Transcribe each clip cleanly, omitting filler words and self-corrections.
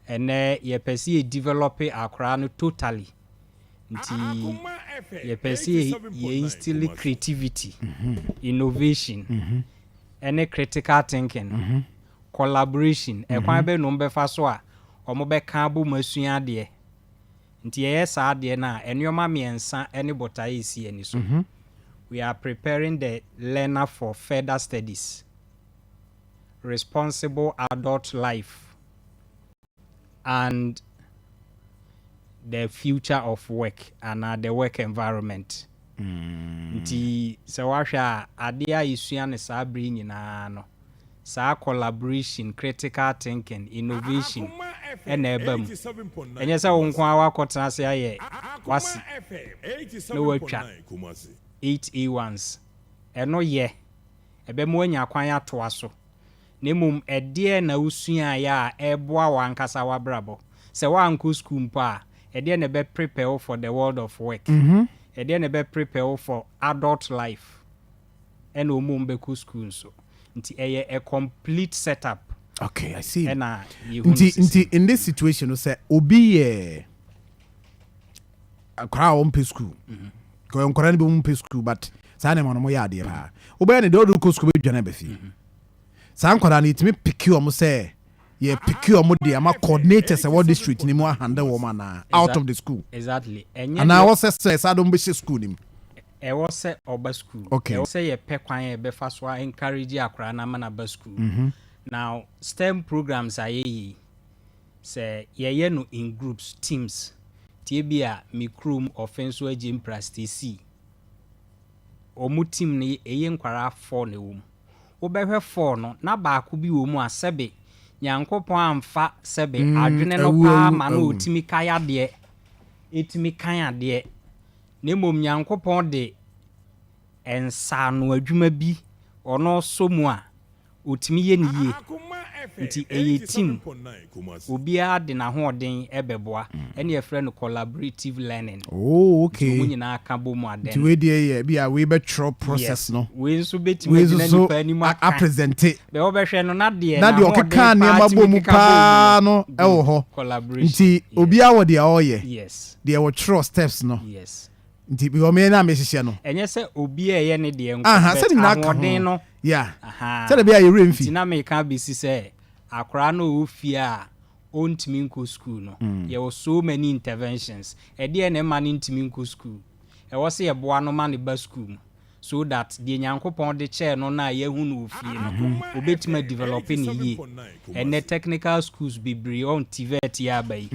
ene ye pesi develop akra no totally nti ye pesi ye instill creativity innovation ene critical thinking collaboration ekwan be no be fa so a omo be kan bo masua de nti ye sa de na enoma miensa ene botaye si eni so we are preparing the learner for further studies, responsible adult life, and the future of work and the work environment. Nti se wahwa ade a isua ne sa bring nyina no sa collaboration, critical thinking, innovation and ebam enye se won kwa wakotena se aye wasi no watwa 8A1s eno ye ebemu anya kwan atoa so nemum ede na usua ya eboa wankasa wabrabo se wanko school mpa ede na be prepare for the world of work ede na be prepare for adult life eno omum be ku school so nti eye a complete setup. Okay, I see. Nti in this situation say obi akra on pay school ko nkora ne be on pay school but sa na mo ya de ba obi ne do ko school be dwana be fi sa nkora na itimi pick you mo say ye pick you mo de ama coordinators e what district ni mo handle wo na out of the school. Exactly. And I was say sa do be school ni e was say oba school. Okay. E was say ye pe kwan ye be fa so encourage akra na ma na ba school. Now STEM programs are ye say ye no in groups, teams. Tie bia mikrum offense agent practice. Omu team ni eye nkwara 4 na wo mu. Wo be hwe 4 no na ba ko bi wo mu asebe Nyankopon amfa sebe adwene no pa ma no otimi kaya de etimi kan ade na mom Nyankopon de ensa no adwuma bi ono so mu a otimi ye ne ye nti eye team obia de na hoden ebeboa ene ye frɛ no collaborative learning. Oh, okay. So nyina aka bo mu aden nti we dey bia we be throw process no we nso betimi na nipa ni ma a present it be obehwe no na de na de okeka ne ma bo mu pa no e wo ho nti obia wo de oye yes de wo throw steps no yes nti bi o me na me hihye no enye se obi eye ne de nko se ni na ka no yeah se de bia ye remfi nti na me ka be si se akra no ofie a ontimi nko school no there were so many interventions e de na man ntimi nko school e wo se ye boa no man ba school so that the Nyankopon de chair no na ye hu no ofie no obetima developing ye and the technical schools be bre on TVET ya bai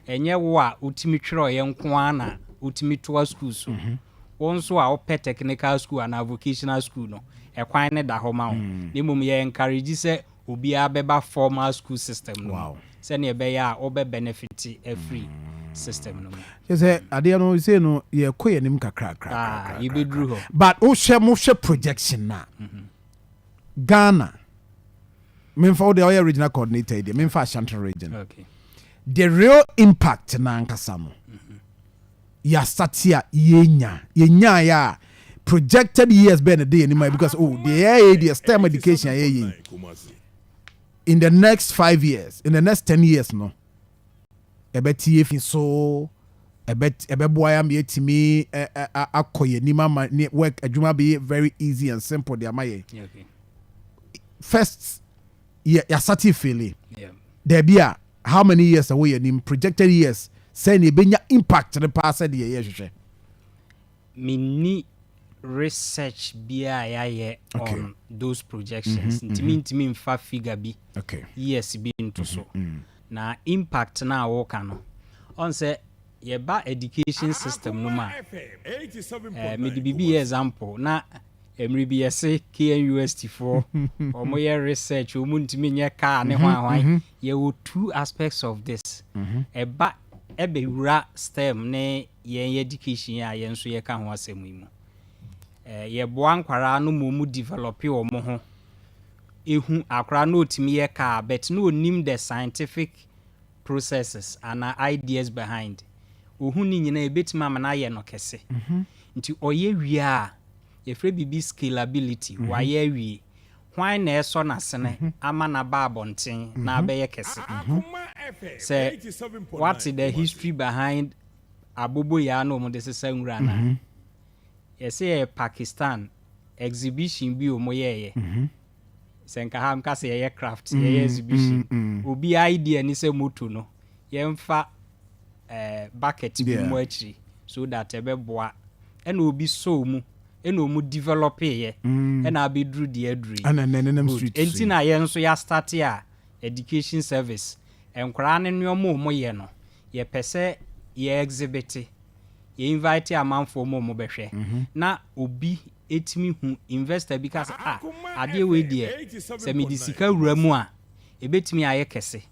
enye wo a otimi twero ye nko ana otimi to schools so wonso a opɛ technical school and vocational school no ekwan ne da ho ma ho nemum ye encourage se obi abeba formal school system no wow se ne be ya obe benefit every system no je say ade no say no ye koye nim kakra you be drew ho but o hwe projection na Ghana memfa the original coordinator there memfa Ashanti region okay the real impact na nkasa no ya statia yenya ya projected years be na day anymore because the STEM education in the next 5 years in the next 10 years no ebeti fi so ebeboya me etimi akoye nima work adwuma be very easy and simple the amaye okay first ya sati fele yeah there be how many years away in projected years say ne benya impact the past the year hwehwe mini research bia ya on those projections ntimi mfa figure bi okay yes bi into so na impact na wo ka no on say ye ba education system no ma me di bibi example na emri bi yese KNUST for omo ye research omu ntimi nye ka ne hwan ye wo 2 aspects of this eba ebe wura STEM ne ye education ya ye nso ye ka ho asemu mu ye boa nkwara no mu develop wo mo ho ehu akwara no otimi ye ka but no onim the scientific processes and ideas behind ohun ni nyina ebetima ma na ye no kese nti oye wi a ye frɛ bibi scalability wa ye wi why na eso na sene ama na ba abonten na abeye kese say what's the history behind abobo ya no mo de sesa nwura na yes Pakistan exhibition bi o mo ye senka ham ka say ye craft ye exhibition obi idea ni say moto no ye mfa bucket bi mo achi so that ebeboa ena obi so mu ena omu develop ye ena abedru de adru ana nenenam street enti na ye nso ya start ya education service enkwara ne nneomo mo ye no ye pese ye exhibit ye invite amanfo mo behwe na obi etimi hu investor because ade we de se medisika wura mu a ebetimi aye kese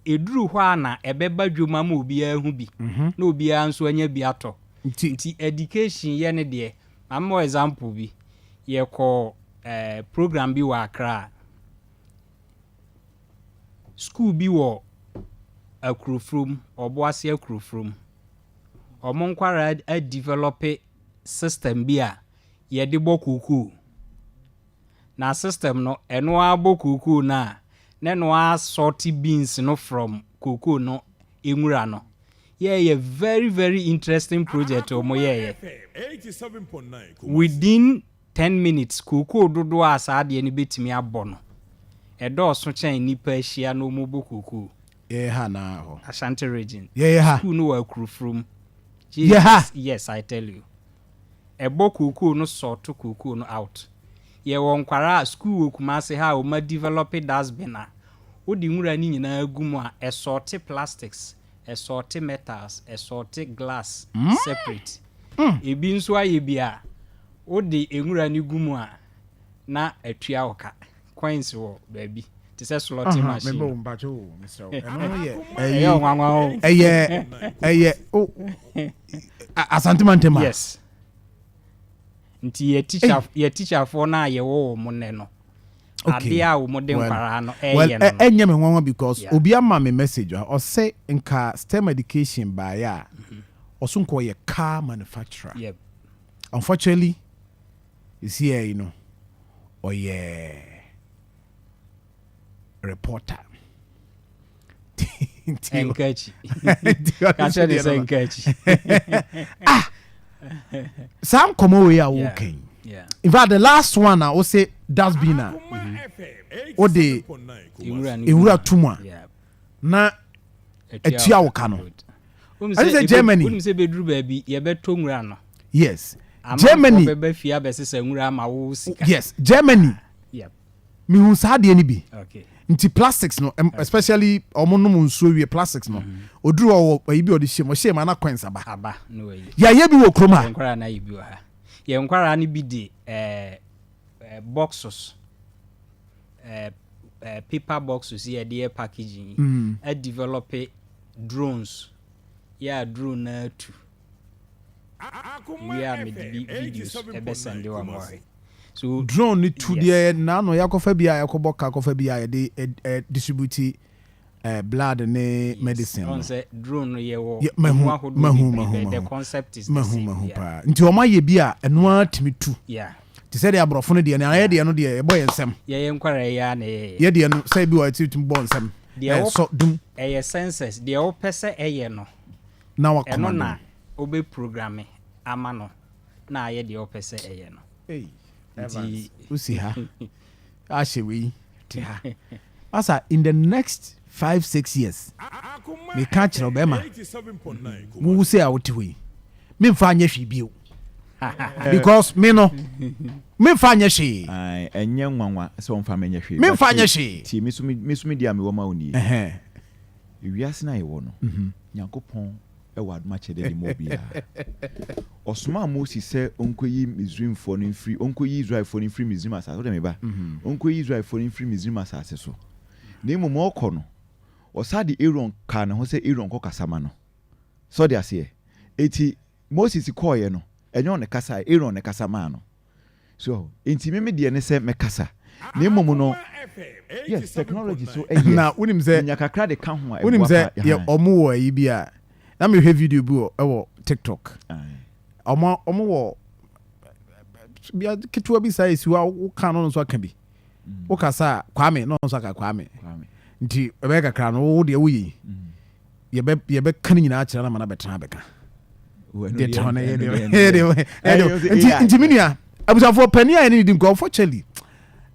eduru ho ana ebeba dwoma ma obi ahu bi na obi anso anya bi ato nti education ye ne de am example bi ye ko program bi wa Accra school bi wo akrofrom oboase akrofrom omonkwara a develop system bi a ye de bokuku na system no eno abokuku na no assorti beans no from cocoa no enwura no yeah very very interesting project omo yeah 87.9 within 10 minutes cocoa dodo asade ni betimi abono edo so chen nipa ahia no mo bokuku ha na ho Ashanti region ha school no wa from yes I tell you ebo cocoa no sort cocoa no out ye won kwara school okumase ha o ma develop dustbin a odi nwura ni nyina agumu a assorted plastics assorted metals assorted glass separate ebi nso aye bia odi enwura ni gumu a na atua oka coins wo baby ti se slotting machine member mbacho Mr. eno ye nwanwa o Asante Mantema yes nti ye teacher for na ye wo mo ne no ade a wo mo de nkwara no well enye me nwanwa because obi ama me message o say nka STEM education by ya osunko ye car manufacturer yep unfortunately you see here, you know, or yeah reporter enkachi kacha de enkachi some come away are walking. Yeah. In fact, the last one I will say dustbin o de ewura tuma na etia wokano. I say Germany. Wouldn't say bedru baby ye beto nwura no. Yes. Germany bebe fia be sesa nwura ma wo sika. Yes, Germany. Yep. Mi hu sa de ni bi. Okay. Nti plastics no especially omonum nsuo wie plastics no oduru o ibi odi hye na coins aba no way ya ye bi wo kroma enkwara na ibi wo ha ye enkwara ni bi de boxes paper boxes ye de packaging a develop drones ya drone na tu we are made videos e be send wa more so drone ni tu de na no yakofa bia yakobo ka kofa bia de distribute blood ne medicine on say drone ye wo mahu the concept is the same pa nti o ma ye bia eno atimi tu yeah ti say de abrofo no de na ye de no de e boy ensem ye nkwara ya na ye de no say bi wa ti tum bo ensem so dum ye senses de o pese eye no na wa eno na obe programme ama no na ye de o pese eye no usi ha ashewe ti ha asa in the next 5-6 years me catch no bema mu say out we me mfa anya hwe bio because me no me mfa anya hwe ai enye nwanwa se on fa anya hwe me mfa anya hwe ti me dia me wo ma oni wiase na ye wo no Nyankopon ewa aduma chede di mobia osuma Moses se onkoyi Misraim for no free onkoyi Israel for no free Misraim asase so dem ba onkoyi Israel for no free Misraim asase so na imo mo okọ no osade Aaron ka na ho se Aaron ko kasama no so de ase eti Moses koye no enyo ne kasa Aaron ne kasama no so enti me de ne se me kasa na imo mo no yes technology so na unim se nyakakra de ka ho a unim se ye omo wo yi bia na me hwe video bi wo TikTok omo wo bia kitwa bi sai si wa ka no so aka bi Okasa Kwame no so ka Kwame nti ebe kakra no wo de wuyi yebe kan nyina akira na mana betra beka de tone nti minua abusafo pani a ni di unfortunately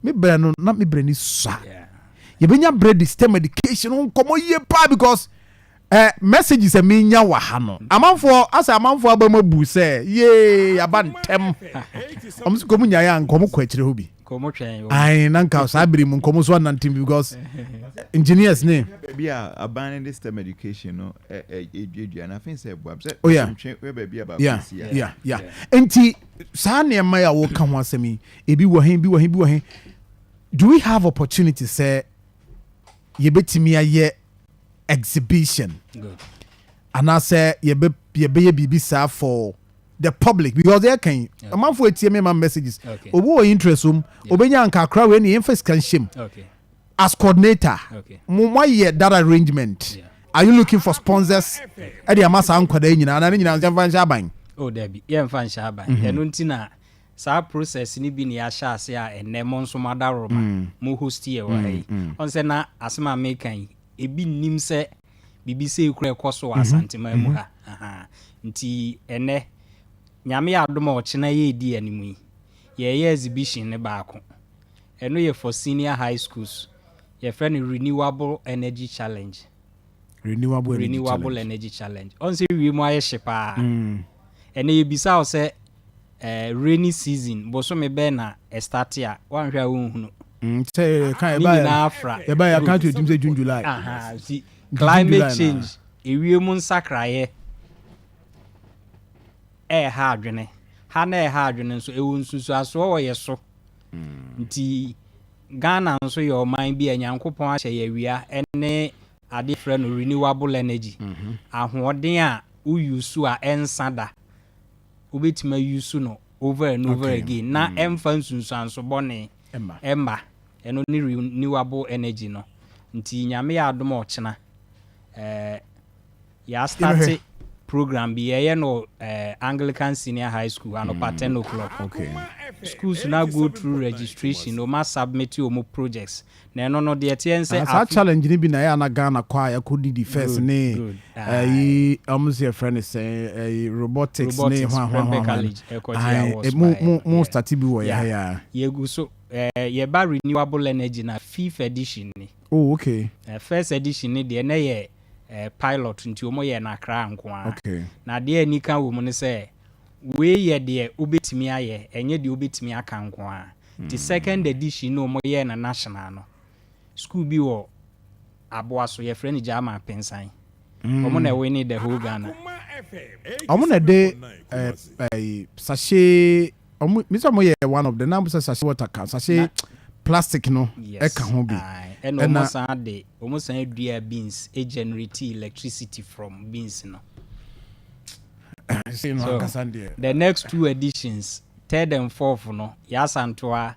me bre no na me bre ni sa yebenya bread STEM education nkomo ye pa because messages me nya wa ha no amanfo asa amanfo abamabu say ye yabantem omso komu nya ya nkomo kwakire ho bi komo twen ai nanka sabiri mu nkomo so nantim because engineers ne baby abaning this STEM education no edua na fin say boab say we baby about yeah enti sa ne ma ya wo ka ho asemi ebi wo hen do we have opportunity say yebetimi aye exhibition good and I say yebe bibi sa for the public because they can a man for ATM man messages obo interest obenya anka kra we ni emphasis can shame as coordinator mo ye that arrangement are you looking for sponsors e dey amasa ankwada nyina na nyina nfa ncha ban Debbie ye nfa ncha ban eno ntina sa process ni bi ni ya sha ase a enemo nso madaroma mo host ye wa yi on se na asema mekan ebi nim se bibi se ekura ekoso asantema mu ha nti ene nyame ya adoma ochena ye di animu yi ye exhibition ne baako eno ye for senior high schools ye friend renewable energy challenge energy challenge on se wi mu aye shepa ene ye bisa o se rainy season boso me be na start ya wan hwa wonhunu say kan e ba ya kan to dim say June July see climate change ewie mu nsakraye ha adwene ha na ha adwene nso ewu nsusu aso wo ye so nti Ghana nso ye oman bi anyankopon ahye ye wia ene ade frɛ no renewable energy ahoɔden a uyusu a ensada obetima yusu no over and over again na emfa nsunsu anso bɔne emma eno ni renewable energy no nti nyame ya adom ochena ya start program bi ye no Anglican Senior High School and 10 o'clock schools now go through registration no must submit your projects na no de tie say a challenge ni bi na ya na Ghana kwa ya ko di first ne almost your friend say robotics ne mo start bi wo ya ye gu so ye ba renewable energy na 5th edition ni okay first edition ni de na ye pilot nti omo ye na kra nko a na de anika wo mu ne say we ye de obetimi aye enye de obetimi aka nko a the second edition no omo ye na national no school bi wo aboa so ye friend jama pensan omo na we ni the whole Ghana omo na de sachet omo mi so mo ye one of the number sachet water can sachet plastic no e ka ho bi and almost dua beans e generate electricity from beans no so, the next two editions 3rd and 4th no ya santoa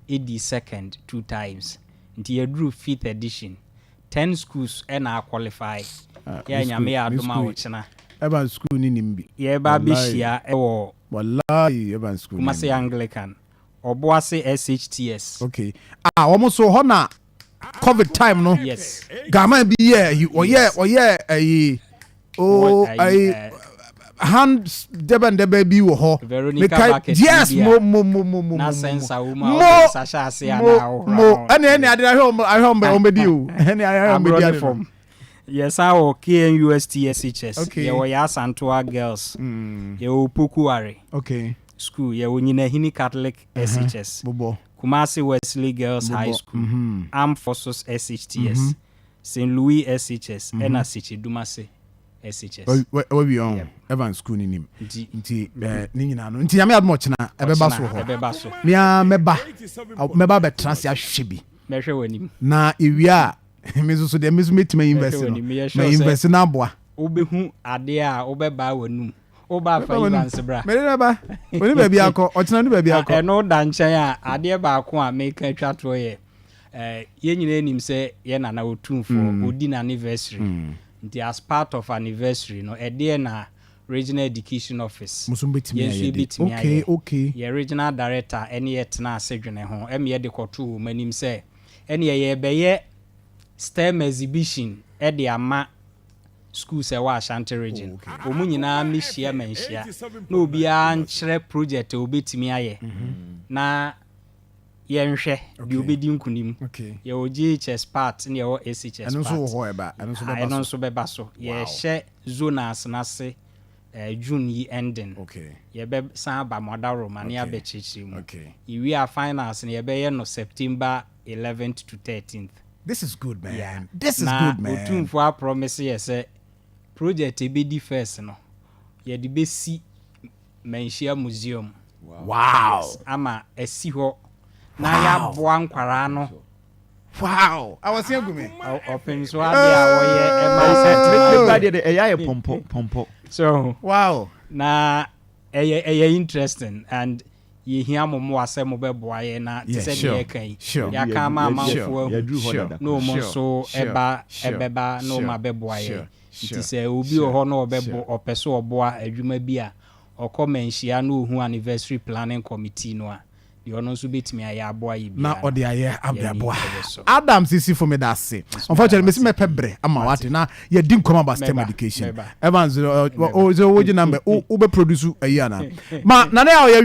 edi second 2 times nti ye drew 5th edition 10 schools and are qualify ya nyame ya adoma ochena Evan school ni nimbi ye ba bishia ewo wallahi Evan school kuma se Anglican oboase SHTS almost so hona COVID time no yes gama bi ye oye hand debe bi wo ho yes mo na sensa uma sasha ase ana mo ene ade I home di o ene I home di form yes our KNUST SHS ye wo ya Santoa girls ye wo Pokuare school ye wo nyina hini Catholic SHS Kumasi Wesley Girls High School Armed Forces SHTS St. Louis SHS and Asichi Dumase SHS we on Evan school ni nim nti ni nyina no nti ya me admo chena ebeba so mia meba be trans ya hwebi mehwe wanim na ewia mezo so de mezo metima invest no me invest na aboa obehu ade a obeba wanum oba fa invest bra me ne ba oni ba bia akọ ochena ni ba bia akọ eno da nchen a ade ba ako a make twato ye ye nyina nim se ye na otumfo odi na anniversary nti as part of anniversary no ede na regional education office Musumbetimi yes betimi okay ye regional director ene ye tena asedwene ho em ye de koto manim say ene ye beye STEM exhibition e de ama schools e wa Ashanti region omu nyina mehia menhia na obi a nkyere project obetimi aye na ye nhwe de obedi nkunim ye OGHS part na ye SHS part eno so ho eba eno so beba so ye hye zonas na se June yi ending ye be san ba moda Romania be chichi mu we are finals na ye be no September 11th to 13th. This is good, man. This is good, man. Otumfo a promise ye say project e be di first no ye de be si Menhia museum. Wow. Ama esi ho na ya boa nkwara no. Wow. I was saying me. Open so ade a wo ye everybody dey eya pompo. So wow. Na interesting and ye hia momo asem be boa ye na ti se dey kan. Ya ka ma amafo no mo so ebeba no ma be boa ye. Ti se obi ho no obebo opeso oboa adwuma bi a Menhia no hu anniversary planning committee no a the ono so betimi aye aboa yi na ode aye aboa Adam sisi for me that say unfortunately me see me pebre ama wate na ye din come about STEM education Evans o number o be produce ayi ana ma na na ya